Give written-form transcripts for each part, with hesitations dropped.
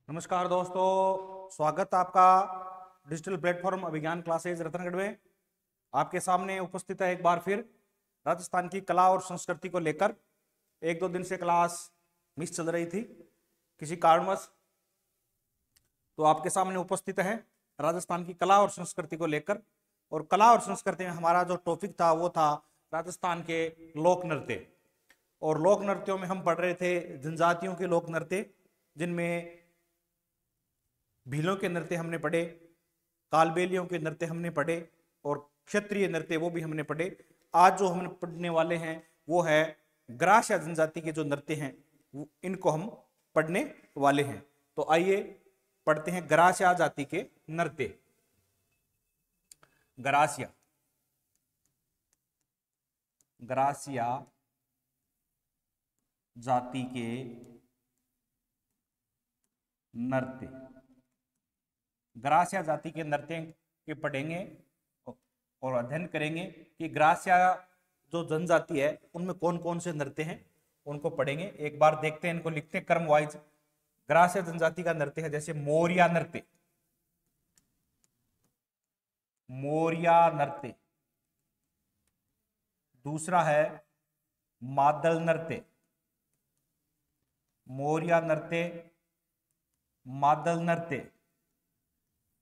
नमस्कार दोस्तों, स्वागत आपका डिजिटल प्लेटफॉर्म अभिज्ञान क्लासेज रतनगढ़ में। आपके सामने उपस्थित है एक बार फिर राजस्थान की कला और संस्कृति को लेकर। एक दो दिन से क्लास मिस चल रही थी किसी कारणवश, तो आपके सामने उपस्थित है राजस्थान की कला और संस्कृति को लेकर। और कला और संस्कृति में हमारा जो टॉपिक था वो था राजस्थान के लोक नृत्य। और लोक नृत्यों में हम पढ़ रहे थे जनजातियों के लोक नृत्य, जिनमें भीलों के नृत्य हमने पढ़े, कालबेलियों के नृत्य हमने पढ़े और क्षत्रिय नृत्य वो भी हमने पढ़े। आज जो हम पढ़ने वाले हैं वो है ग्रास्य जनजाति के जो नृत्य हैं, इनको हम पढ़ने वाले हैं। तो आइए पढ़ते हैं ग्रास्य जाति के नृत्य। ग्रास्य जाति के नृत्य, ग्रास्य जाति के नृत्य के पढ़ेंगे और अध्ययन करेंगे कि ग्रास्य जो जनजाति है उनमें कौन कौन से नृत्य हैं, उनको पढ़ेंगे। एक बार देखते हैं, इनको लिखते हैं क्रम वाइज। ग्रास्य जनजाति का नृत्य है जैसे मोरिया नृत्य, मोरिया नृत्य। दूसरा है मादल नृत्य, मोरिया नृत्य, मादल नृत्य।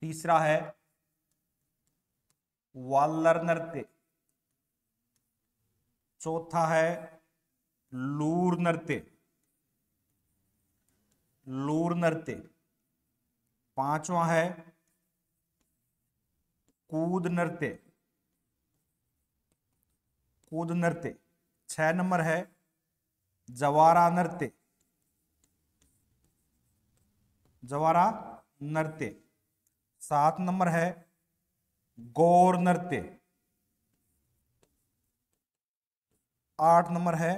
तीसरा है वाल्लर नृत्य। चौथा है लूर नृत्य, लूर नृत्य। पांचवा है कूद नृत्य, कूद नृत्य। 6 नंबर है जवारा नृत्य, जवारा नृत्य। 7 नंबर है गौर नृत्य। 8 नंबर है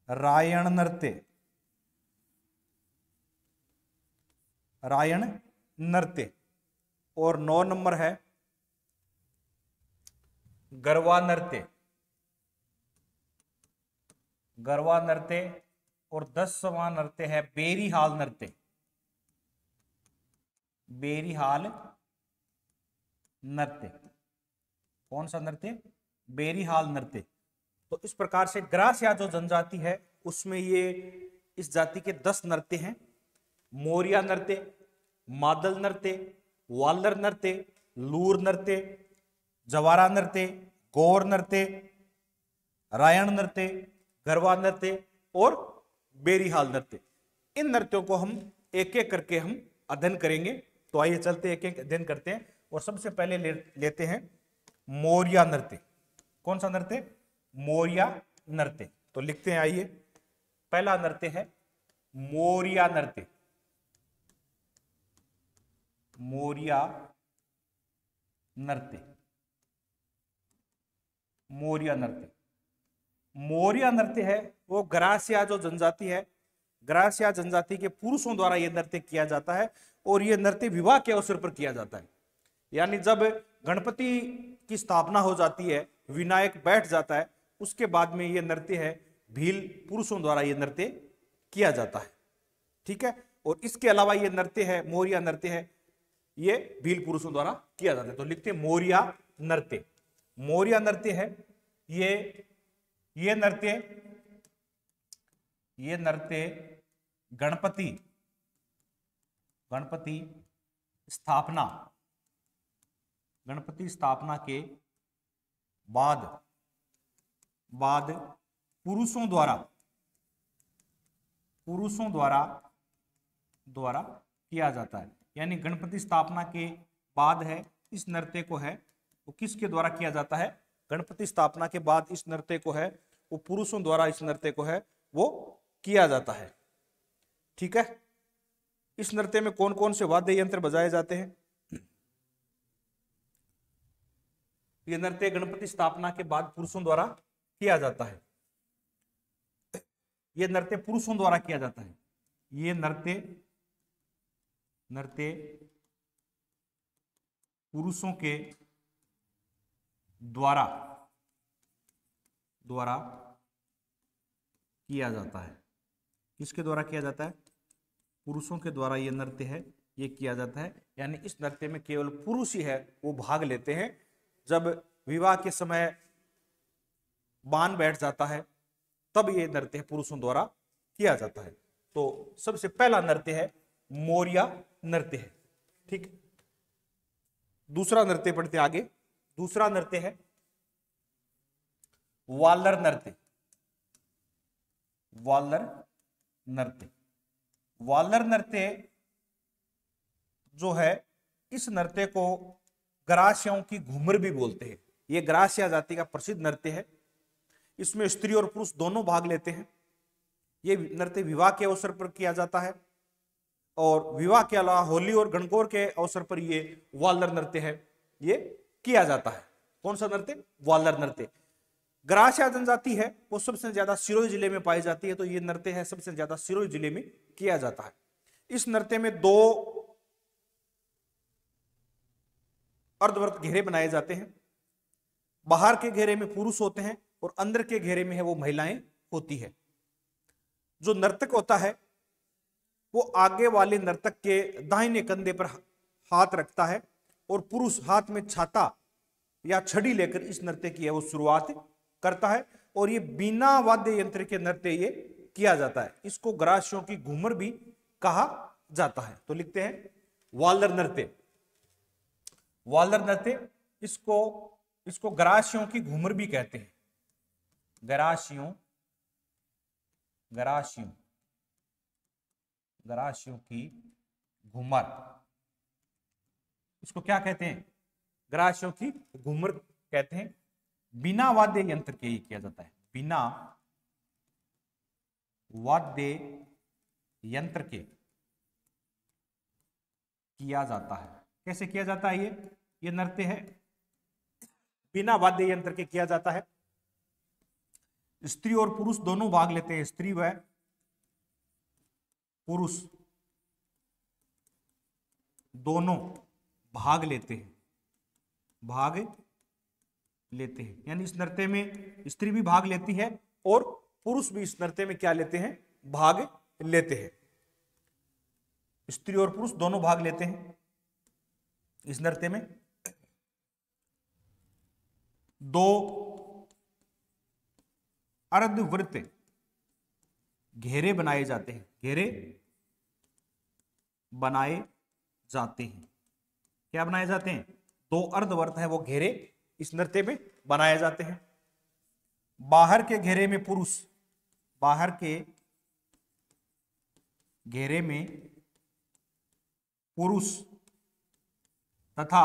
रायण नृत्य, रायण नृत्य। और 9 नंबर है गरबा नृत्य, गरबा नृत्य। और 10वां नृत्य है बेरीहाल नृत्य, बेरीहाल नृत्य। कौन सा नृत्य? बेरीहाल नृत्य। तो इस प्रकार से ग्रास्य जो जनजाति है उसमें ये इस जाति के 10 नृत्य हैं। मोरिया नृत्य, मादल नृत्य, वाल्लर नृत्य, लूर नृत्य, जवारा नृत्य, गौर नृत्य, रायण नृत्य, गरबा नृत्य और बेरीहाल नृत्य। इन नृत्यों को हम एक एक करके हम अध्ययन करेंगे। तो आइए चलते एक एक अध्ययन करते हैं। और सबसे पहले लेते हैं मोरिया नृत्य। कौन सा नृत्य? मोरिया नृत्य। तो लिखते हैं, आइए। पहला नृत्य है मोरिया नृत्य, मोरिया नृत्य, मोरिया नृत्य। मोरिया नृत्य है वो ग्रास्य जो जनजाति है, ग्रास्य जनजाति के पुरुषों द्वारा यह नृत्य किया जाता है। और यह नृत्य विवाह के अवसर पर किया जाता है। यानी जब गणपति की स्थापना हो जाती है, विनायक बैठ जाता है, उसके बाद में यह नृत्य है भील पुरुषों द्वारा यह नृत्य किया जाता है। ठीक है। और इसके अलावा यह नृत्य है, मोरिया नृत्य है, यह भील पुरुषों द्वारा किया जाता है। तो लिखते हैं मोरिया नृत्य। मोरिया नृत्य है ये नृत्य गणपति स्थापना के बाद पुरुषों द्वारा किया जाता है। यानी गणपति स्थापना के बाद है इस नृत्य को है वो किसके द्वारा किया जाता है? गणपति स्थापना के बाद इस नृत्य को है वो पुरुषों द्वारा इस नृत्य को है वो किया जाता है। ठीक है। इस नृत्य में कौन कौन से वाद्य यंत्र बजाए जाते हैं? यह नृत्य गणपति स्थापना के बाद पुरुषों द्वारा किया जाता है। यह नृत्य पुरुषों द्वारा किया जाता है। यह नृत्य पुरुषों के द्वारा किया जाता है। किसके द्वारा किया जाता है? पुरुषों के द्वारा ये नृत्य है ये किया जाता है, यानी इस नृत्य में केवल पुरुष ही है वो भाग लेते हैं। जब विवाह के समय बान बैठ जाता है तब ये नृत्य पुरुषों द्वारा किया जाता है। तो सबसे पहला नृत्य है मोरिया नृत्य है। ठीक, दूसरा नृत्य पढ़ते आगे। दूसरा नृत्य है वालर नृत्य। वालर नृत्य, वालर नृत्य जो है, इस नृत्य को ग्रासियों की घूमर भी बोलते हैं। यह ग्रासिया जाति का प्रसिद्ध नृत्य है। इसमें स्त्री और पुरुष दोनों भाग लेते हैं। यह नृत्य विवाह के अवसर पर किया जाता है और विवाह के अलावा होली और गणगौर के अवसर पर यह वालर नृत्य है ये किया जाता है। कौन सा नृत्य? वालर नृत्य। ग्रासिया जनजाति है वो सबसे ज्यादा सिरोही जिले में पाई जाती है, तो यह नृत्य है सबसे ज्यादा सिरोही जिले में किया जाता है। इस नृत्य में 2 अर्धवृत्त घेरे बनाए जाते हैं। बाहर के घेरे में पुरुष होते हैं और अंदर के घेरे में है वो महिलाएं होती है। जो नर्तक होता है वो आगे वाले नर्तक के दाहिने कंधे पर हाथ रखता है और पुरुष हाथ में छाता या छड़ी लेकर इस नृत्य की है वो शुरुआत करता है। और ये बिना वाद्य यंत्र के नृत्य ये किया जाता है। इसको ग्रासियों की घूमर भी कहा जाता है। तो लिखते हैं वालर नृत्य। वालर नृत्य, इसको ग्रासियों की घूमर भी कहते हैं। ग्रासियों की घूमर, इसको क्या कहते हैं? ग्रासियों की घूमर कहते हैं। बिना वाद्य यंत्र के ही किया जाता है। बिना वाद्य यंत्र के किया जाता है। कैसे किया जाता है? ये नृत्य है बिना वाद्य यंत्र के किया जाता है। स्त्री और पुरुष दोनों भाग लेते हैं। स्त्री व पुरुष दोनों भाग लेते हैं। यानी इस नृत्य में स्त्री भी भाग लेती है और पुरुष भी इस नृत्य में क्या लेते हैं? भाग लेते हैं। स्त्री और पुरुष दोनों भाग लेते हैं इस नृत्य में। 2 अर्धवृत्त घेरे बनाए जाते हैं। क्या बनाए जाते हैं? 2 अर्धवृत्त है वो घेरे इस नृत्य में बनाए जाते हैं। बाहर के घेरे में पुरुष तथा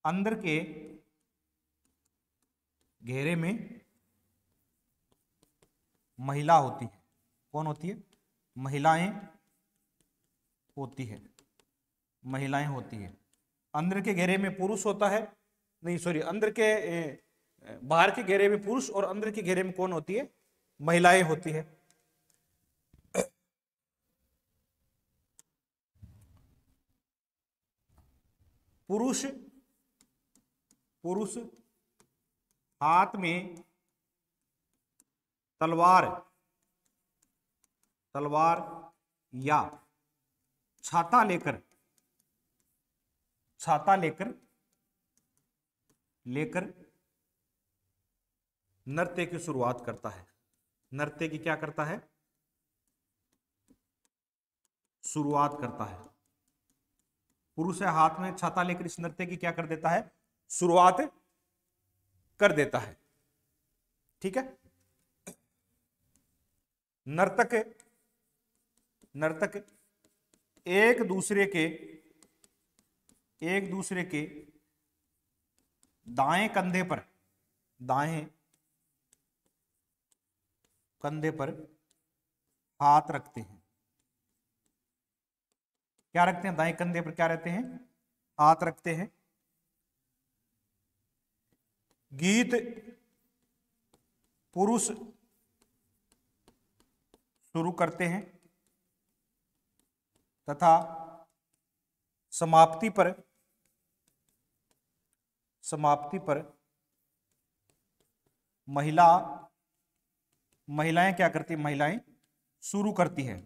अंदर के घेरे में महिला होती है। कौन होती है? महिलाएं होती है। अंदर के घेरे में पुरुष होता है, बाहर के घेरे में पुरुष और अंदर के घेरे में कौन होती है? महिलाएं होती है। पुरुष हाथ में तलवार या छाता लेकर नृत्य की शुरुआत करता है। नृत्य की क्या करता है? शुरुआत करता है। पुरुष हाथ में छाता लेकर इस नृत्य की क्या कर देता है? शुरुआत कर देता है। ठीक है। नर्तक एक दूसरे के दाएं कंधे पर हाथ रखते हैं। क्या रखते हैं? दाएं कंधे पर क्या रहते हैं? हाथ रखते हैं। गीत पुरुष शुरू करते हैं तथा समाप्ति पर महिलाएं क्या करती हैं? महिलाएं शुरू करती है।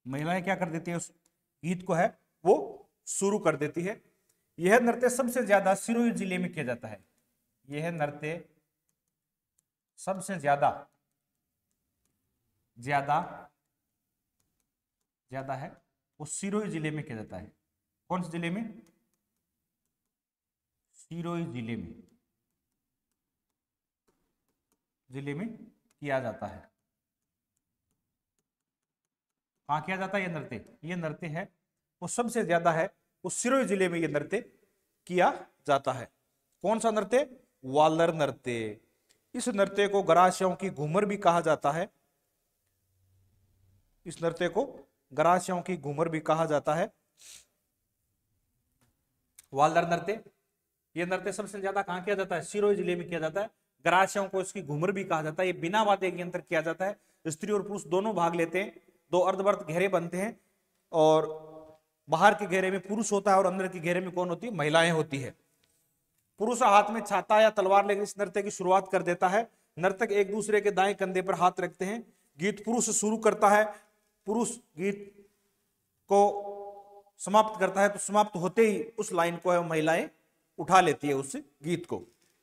महिलाएं क्या कर देती है, उस गीत को है वो शुरू कर देती है। यह नृत्य सबसे ज्यादा सिरोही जिले में किया जाता है। यह नृत्य सबसे ज्यादा ज्यादा ज्यादा है वो सिरोही जिले में किया जाता है। कौन से जिले में? सिरोही जिले में किया जाता है। कहां किया जाता है ये नृत्य? ये नृत्य है वो सबसे ज्यादा है वो सिरोही जिले में ये नृत्य किया जाता है। कौन सा नृत्य? वालर नृत्य। इस नृत्य को गरासियों की घूमर भी कहा जाता है। इस नृत्य को गरासियों की घूमर भी कहा जाता है। वालर नृत्य, यह नृत्य सबसे ज्यादा कहां किया जाता है? सिरोही जिले में किया जाता है। गरासियों को इसकी घूमर भी कहा जाता है। ये बिना वाद्य यंत्र किया जाता है। स्त्री और पुरुष दोनों भाग लेते हैं। दो अर्धवर्त घेरे बनते हैं और बाहर के घेरे में पुरुष होता है और अंदर के घेरे में कौन होती है? महिलाएं होती है। पुरुष हाथ में छाता या तलवार लेकर इस नृत्य की शुरुआत कर देता है। नर्तक एक दूसरे के दाएं कंधे पर हाथ रखते हैं। गीत पुरुष शुरू करता है। पुरुष गीत को समाप्त करता है तो समाप्त होते ही उस लाइन को महिलाएं उठा लेती है उस गीत को।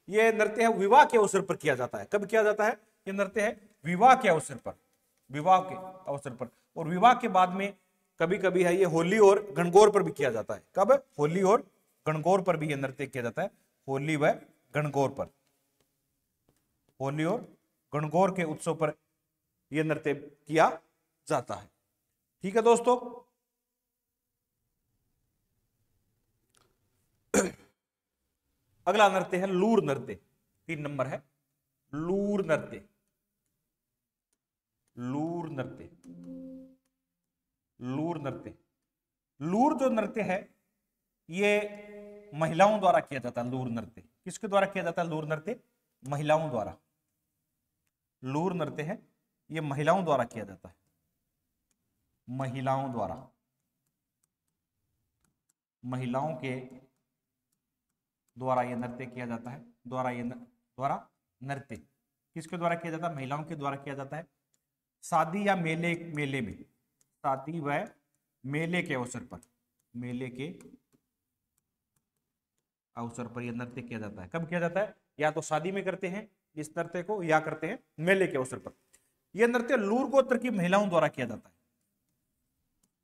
यह नृत्य है विवाह के अवसर पर किया जाता है। कब किया जाता है? यह नृत्य है विवाह के अवसर पर, विवाह के अवसर पर। और विवाह के बाद में कभी कभी है ये होली और गणगौर पर भी किया जाता है। कब? होली और गणगौर पर भी यह नृत्य किया जाता है। होली व गणगौर पर, होली और गणगौर के उत्सव पर यह नृत्य किया जाता है। ठीक है दोस्तों, अगला नृत्य है लूर नृत्य। 3 नंबर है लूर नृत्य। लूर नृत्य, लूर नृत्य, लूर जो नृत्य है ये महिलाओं द्वारा किया जाता है। लूर नृत्य किसके द्वारा किया जाता है? लूर नृत्य महिलाओं द्वारा। लूर नृत्य है ये महिलाओं द्वारा किया जाता है। महिलाओं द्वारा, महिलाओं के द्वारा यह नृत्य किया जाता है। द्वारा नृत्य किसके द्वारा किया जाता है? महिलाओं के द्वारा किया जाता है। शादी या मेले में, शादी व मेले के अवसर पर, मेले के अवसर पर यह नृत्य किया जाता है। कब किया जाता है? या तो शादी में करते हैं इस नृत्य को, या करते हैं मेले के अवसर पर। यह नृत्य लूर गोत्र की महिलाओं द्वारा किया जाता है।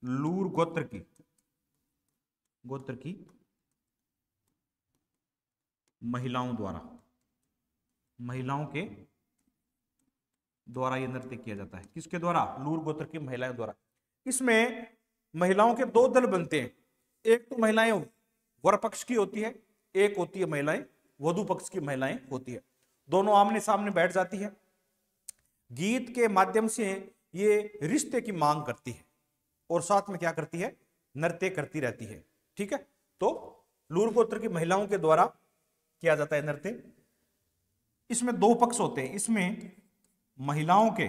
लूर गोत्र की महिलाओं द्वारा, महिलाओं के द्वारा यह नृत्य किया जाता है। किसके द्वारा? लूर गोत्र की महिलाओं द्वारा। इसमें महिलाओं के 2 दल बनते हैं। एक तो महिलाएं वर पक्ष की होती है, एक होती है महिलाएं वधु पक्ष की महिलाएं होती है। दोनों आमने सामने बैठ जाती है। गीत के माध्यम से ये रिश्ते की मांग करती है और साथ में क्या करती है? नृत्य करती रहती है। ठीक है, तो लूर गोत्र की महिलाओं के द्वारा किया जाता है नृत्य। इसमें 2 पक्ष होते हैं। इसमें महिलाओं के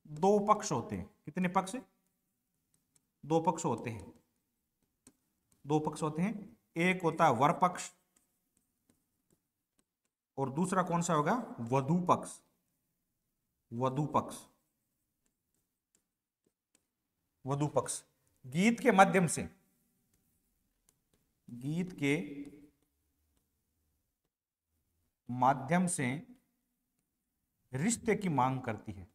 2 पक्ष होते हैं। कितने पक्ष? 2 पक्ष होते हैं। 2 पक्ष होते हैं। एक होता है वर पक्ष और दूसरा कौन सा होगा? वधु पक्ष। वधु पक्ष, वधु पक्ष गीत के माध्यम से, गीत के माध्यम से रिश्ते की मांग करती है।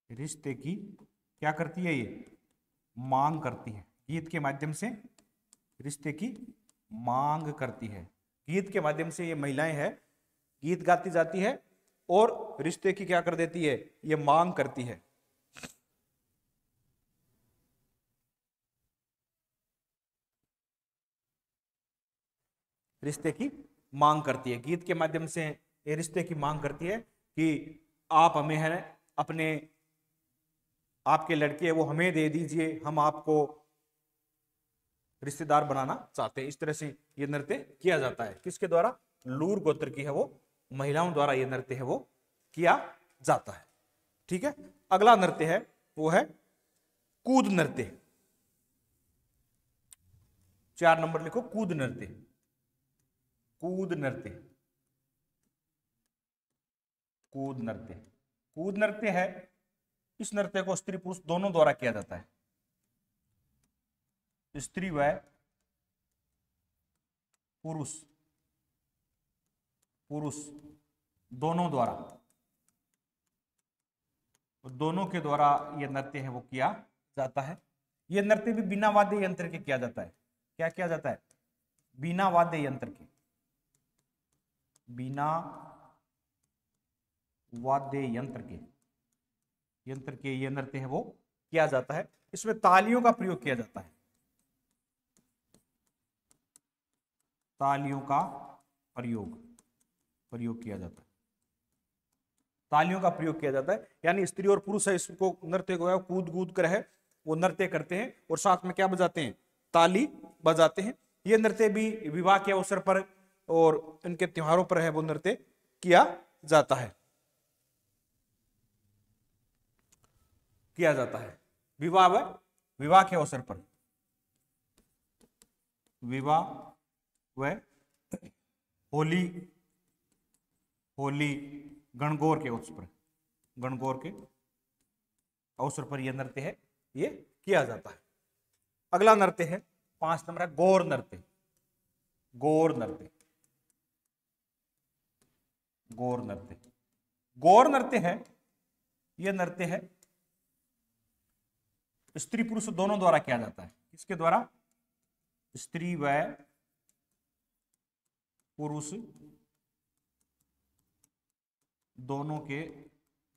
रिश्ते की क्या करती है? ये मांग करती है। गीत के माध्यम से रिश्ते की मांग करती है। गीत के माध्यम से ये महिलाएं हैं, गीत गाती जाती है और रिश्ते की क्या कर देती है? ये मांग करती है। रिश्ते की मांग करती है। गीत के माध्यम से ये रिश्ते की मांग करती है कि आप हमें है अपने, आपके लड़के है वो हमें दे दीजिए, हम आपको रिश्तेदार बनाना चाहते हैं। इस तरह से ये नृत्य किया जाता है। किसके द्वारा? लूर गोत्र की है वो महिलाओं द्वारा ये नृत्य है वो किया जाता है। ठीक है, अगला नृत्य है वो है कूद नृत्य। 4 नंबर लिखो कूद नृत्य। कूद नृत्य, कूद नृत्य, कूद नृत्य है। इस नृत्य को स्त्री पुरुष दोनों द्वारा किया जाता है। स्त्री व पुरुष, पुरुष दोनों द्वारा, दोनों के द्वारा यह नृत्य है वो किया जाता है। यह नृत्य भी बिना वाद्य यंत्र के किया जाता है। क्या किया जाता है? बिना वाद्य यंत्र के, बिना वाद्य यंत्र के, यंत्र के ये नृत्य है वो किया जाता है। इसमें तालियों का प्रयोग किया जाता है। तालियों का प्रयोग किया जाता है। तालियों का प्रयोग किया जाता है, यानी स्त्री और पुरुष है, इसको नृत्य को कूद कूद कर है वो नृत्य करते हैं और साथ में क्या बजाते हैं? ताली बजाते हैं। ये नृत्य भी विवाह के अवसर पर और इनके त्योहारों पर है वो नृत्य किया जाता है, किया जाता है। विवाह के अवसर पर, विवाह व होली, होली गणगौर के अवसर पर, गणगौर के अवसर पर यह नृत्य है ये किया जाता है। अगला नृत्य है 5 नंबर है गौर नृत्य। गौर नृत्य, गौर नृत्य, गौर नृत्य है, यह नृत्य है स्त्री पुरुष दोनों द्वारा किया जाता है। किसके द्वारा? स्त्री व पुरुष दोनों के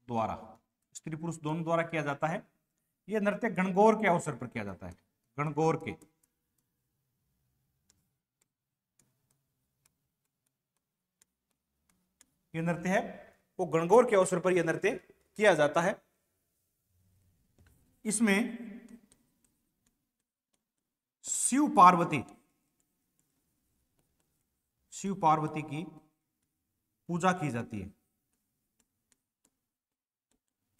द्वारा, स्त्री पुरुष दोनों द्वारा किया जाता है। यह नृत्य गणगौर के अवसर पर किया जाता है। गणगौर के, यह नृत्य है वो गणगौर के अवसर पर यह नृत्य किया जाता है। इसमें शिव पार्वती, शिव पार्वती की पूजा की जाती है।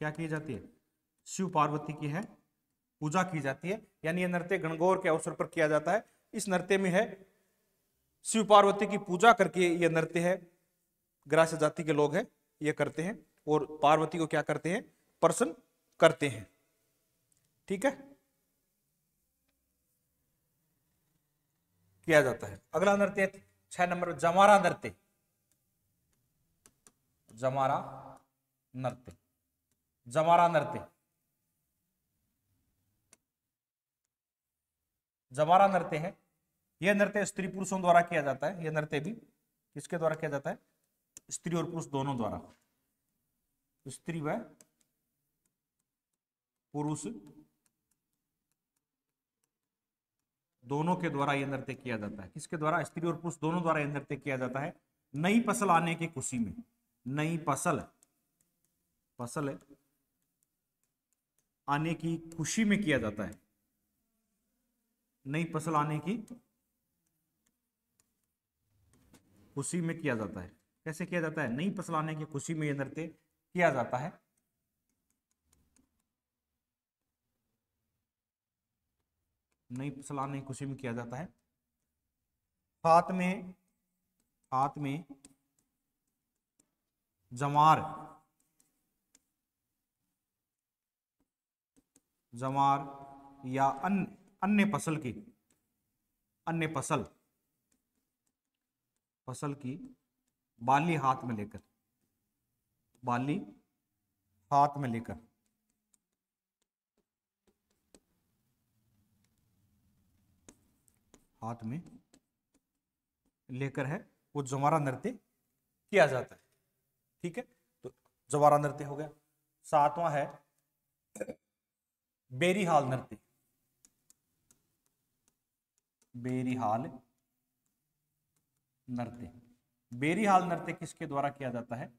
क्या की जाती है? शिव पार्वती की है पूजा की जाती है, यानी यह नृत्य गणगौर के अवसर पर किया जाता है। इस नृत्य में है शिव पार्वती की पूजा करके यह नृत्य है, ग्रास्य जाति के लोग हैं ये करते हैं और पार्वती को क्या करते हैं? प्रसन्न करते हैं। ठीक है, किया जाता है। अगला नृत्य 6 नंबर जमारा नृत्य। जमारा नृत्य, जमारा नृत्य, जमारा नृत्य है। यह नृत्य स्त्री पुरुषों द्वारा किया जाता है। यह नृत्य भी किसके द्वारा किया जाता है? स्त्री और पुरुष दोनों द्वारा, स्त्री व पुरुष दोनों के द्वारा यह नृत्य किया जाता है। किसके द्वारा? स्त्री और पुरुष दोनों द्वारा यह नृत्य किया जाता है। नई फसल आने की खुशी में, नई फसल, फसल आने की खुशी में किया जाता है। नई फसल आने की खुशी में किया जाता है। कैसे किया जाता है? नई फसल आने की खुशी में यह नृत्य किया जाता है। नई फसल आने की खुशी में किया जाता है। हाथ में, हाथ में जमार, जमार या अन्य फसल की, अन्य फसल, फसल की बाली हाथ में लेकर, बाली हाथ में लेकर, हाथ में लेकर है वो जवारा नृत्य किया जाता है। ठीक है, तो जवारा नृत्य हो गया। 7वां है बेरीहाल नृत्य। बेरीहाल नृत्य, बेरीहाल नृत्य किसके द्वारा किया जाता है?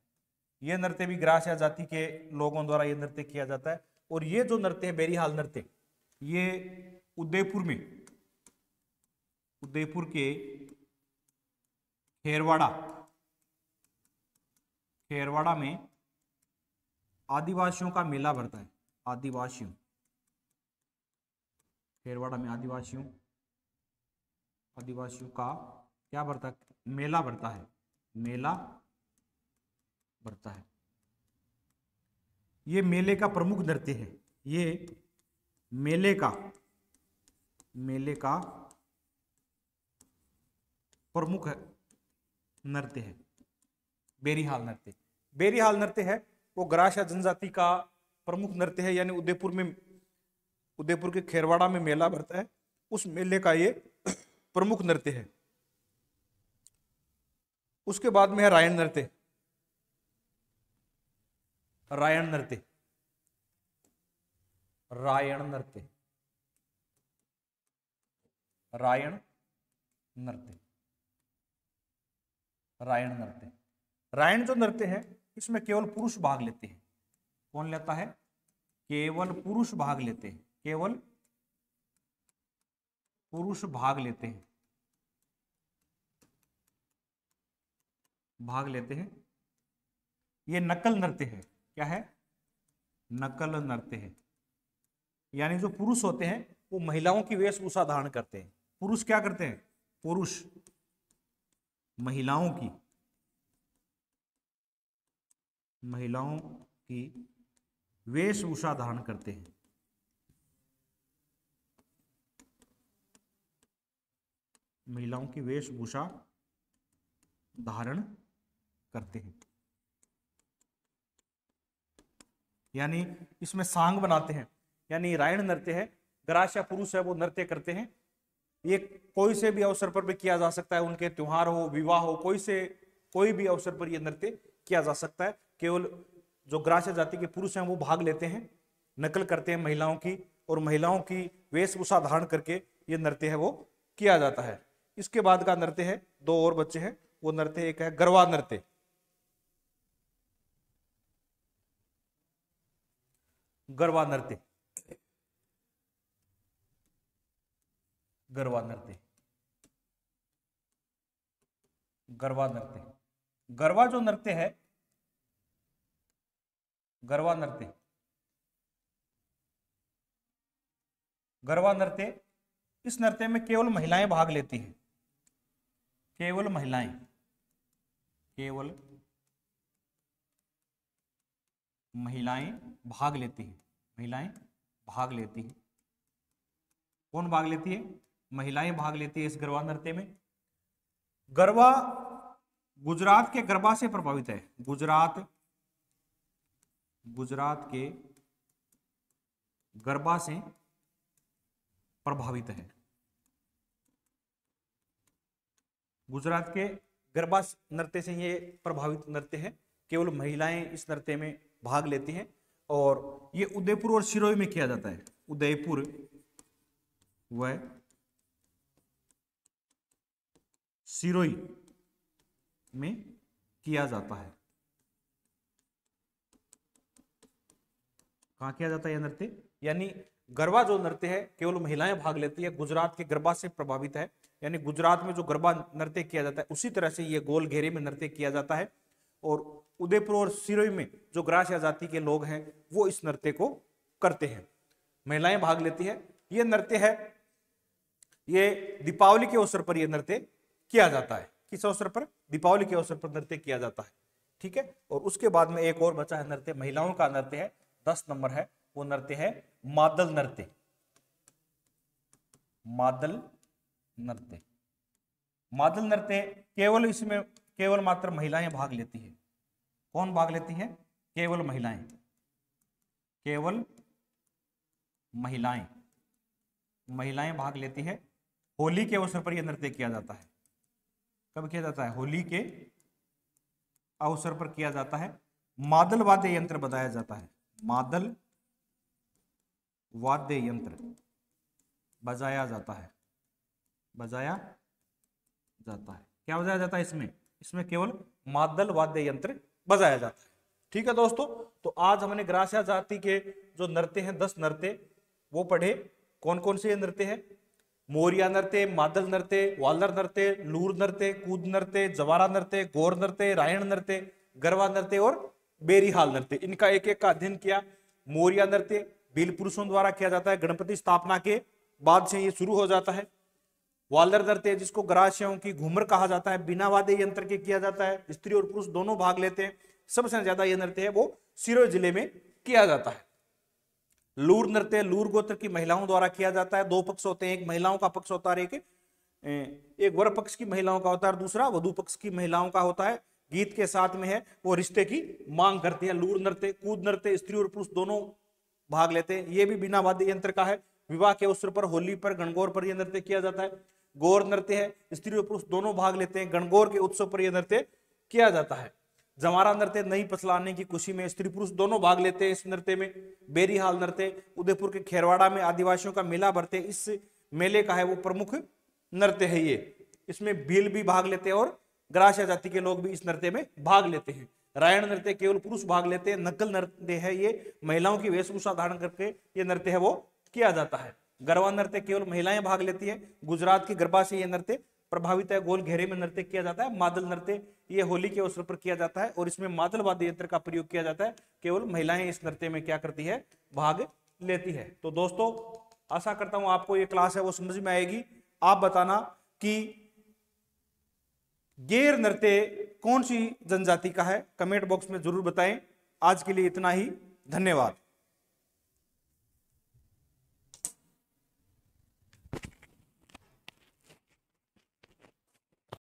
यह नृत्य भी ग्रास्य जाति के लोगों द्वारा यह नृत्य किया जाता है। और ये जो नृत्य है बेरीहाल नृत्य, ये उदयपुर में, उदयपुर के खेरवाड़ा, खेरवाड़ा में आदिवासियों का मेला भरता है। आदिवासियों, खेरवाड़ा में आदिवासियों आदिवासियों का क्या बढ़ता है, मेला बढ़ता है, मेला बढ़ता है। ये मेले का प्रमुख नृत्य है, ये मेले का प्रमुख नृत्य है बेरीहाल नृत्य। बेरीहाल नृत्य है वो ग्रासा जनजाति का प्रमुख नृत्य है, यानी उदयपुर के खेरवाड़ा में मेला भरता है, उस मेले का ये प्रमुख नृत्य है। उसके बाद में है रायण नृत्य। रायण नृत्य, रायण नृत्य, रायण नृत्य, रायण नृत्य। रायण जो नृत्य है इसमें केवल पुरुष भाग लेते हैं। कौन लेता है? केवल पुरुष भाग लेते हैं, केवल पुरुष भाग लेते हैं, भाग लेते हैं। ये नकल नृत्य है। क्या है? नकल नृत्य है। यानी जो पुरुष होते हैं वो महिलाओं की वेशभूषा धारण करते हैं। पुरुष क्या करते हैं? पुरुष महिलाओं की वेशभूषा धारण करते हैं। महिलाओं की वेशभूषा धारण करते हैं, यानी इसमें सांग बनाते हैं। यानी रायण नृत्य है, ग्रास या पुरुष है वो नृत्य करते हैं। ये कोई से भी अवसर पर भी किया जा सकता है, उनके त्योहार हो, विवाह हो, कोई भी अवसर पर यह नृत्य किया जा सकता है। केवल जो ग्रास जाति के पुरुष हैं वो भाग लेते हैं, नकल करते हैं महिलाओं की, और महिलाओं की वेशभूषा धारण करके ये नृत्य है वो किया जाता है। इसके बाद का नृत्य है, दो और बच्चे हैं वो नृत्य, एक है गरबा नृत्य। गरबा नृत्य, गरबा नृत्य, गरबा नृत्य। गरबा जो नृत्य है, गरबा नृत्य, गरबा नृत्य, इस नृत्य में केवल महिलाएं भाग लेती हैं। केवल महिलाएं, केवल महिलाएं भाग लेती हैं, महिलाएं भाग लेती हैं। कौन भाग लेती है? महिलाएं भाग लेती है इस गरबा नृत्य में। गरबा गुजरात के गरबा से प्रभावित है। गुजरात के गरबा से प्रभावित है। गुजरात के गरबा नृत्य से ये प्रभावित नृत्य है। केवल महिलाएं इस नृत्य में भाग लेती हैं, और ये उदयपुर और सिरोही में किया जाता है। उदयपुर व सिरोही में किया जाता है। कहां किया जाता है यह नृत्य? यानी गरबा जो नृत्य है केवल महिलाएं भाग लेती है, गुजरात के गरबा से प्रभावित है। यानी गुजरात में जो गरबा नृत्य किया जाता है उसी तरह से ये गोल घेरे में नृत्य किया जाता है, और उदयपुर और सिरोही में जो ग्रास जाति के लोग हैं वो इस नृत्य को करते हैं, महिलाएं भाग लेती है। ये नृत्य है, ये दीपावली के अवसर पर यह नृत्य किया जाता है। किस अवसर पर? दीपावली के अवसर पर नृत्य किया जाता है। ठीक है। और उसके बाद में एक और बचा है नृत्य, महिलाओं का नृत्य है, 10 नंबर है, वो नृत्य है मादल नृत्य। मादल नृत्य, मादल नृत्य केवल इसमें केवल मात्र महिलाएं भाग लेती है। कौन भाग लेती है? केवल महिलाएं, केवल महिलाएं, महिलाएं भाग लेती है। होली के अवसर पर यह नृत्य किया जाता है। कब किया जाता है? होली के अवसर पर किया जाता है। मादल वाद्य यंत्र बजाया जाता है। मादल वाद्य यंत्र बजाया जाता है, बजाया जाता है। क्या बजाया जाता है इसमें? इसमें केवल मादल वाद्य यंत्र बजाया जाता है। ठीक है दोस्तों, तो आज हमने ग्रास जाति के जो नृत्य हैं 10 नृत्य वो पढ़े। कौन कौन से नृत्य हैं? मोरिया नृत्य, मादल नृत्य, वालर नृत्य, लूर नृत्य, कूद नृत्य, जवारा नृत्य, गौर नृत्य, रायण नृत्य, गरबा नृत्य और बेरीहाल नृत्य। इनका एक एक का अध्ययन किया। मोरिया नृत्य भील पुरुषों द्वारा किया जाता है, गणपति स्थापना के बाद से ये शुरू हो जाता है। वाल्दर नृत्य जिसको गरासियों की घूमर कहा जाता है, बिना वाद्य यंत्र के किया जाता है, स्त्री और पुरुष दोनों भाग लेते हैं। सबसे ज्यादा यह नृत्य है वो सिरोही जिले में किया जाता है। लूर नृत्य लूर गोत्र की महिलाओं द्वारा किया जाता है। दो पक्ष होते हैं, एक महिलाओं का पक्ष होता है, एक वर पक्ष की महिलाओं का होता है और दूसरा वधु पक्ष की महिलाओं का होता है। गीत के साथ में है वो रिश्ते की मांग करती है। लूर नृत्य कूद नृत्य स्त्री और पुरुष दोनों भाग लेते हैं, ये भी बिना वाद्य यंत्र का है। विवाह के अवसर पर, होली पर, गणगौर पर यह नृत्य किया जाता है। गौर नृत्य है, स्त्री और पुरुष दोनों भाग लेते हैं, गणगौर के उत्सव पर यह नृत्य किया जाता है। जवारा नृत्य नई फसल आने की खुशी में स्त्री पुरुष दोनों भाग लेते हैं इस नृत्य में। बेरीहाल नृत्य उदयपुर के खेरवाड़ा में आदिवासियों का मेला भरते, इस मेले का है वो प्रमुख नृत्य है ये। इसमें भील भी भाग लेते हैं और ग्रासिया जाति के लोग भी इस नृत्य में भाग लेते हैं। रायण नृत्य केवल पुरुष भाग लेते हैं। नकल नृत्य है ये महिलाओं की वेशभूषा धारण करके ये नृत्य है वो किया जाता है। गरबा नृत्य केवल महिलाएं भाग लेती है। गुजरात की गरबा से यह नृत्य प्रभावित है। गोल घेरे में नृत्य किया जाता है। मादल नृत्य ये होली के अवसर पर किया जाता है और इसमें मादल वाद्य यंत्र का प्रयोग किया जाता है। केवल महिलाएं इस नृत्य में क्या करती है, भाग लेती है। तो दोस्तों आशा करता हूं आपको ये क्लास है वो समझ में आएगी। आप बताना कि गेर नृत्य कौन सी जनजाति का है, कमेंट बॉक्स में जरूर बताएं। आज के लिए इतना ही, धन्यवाद।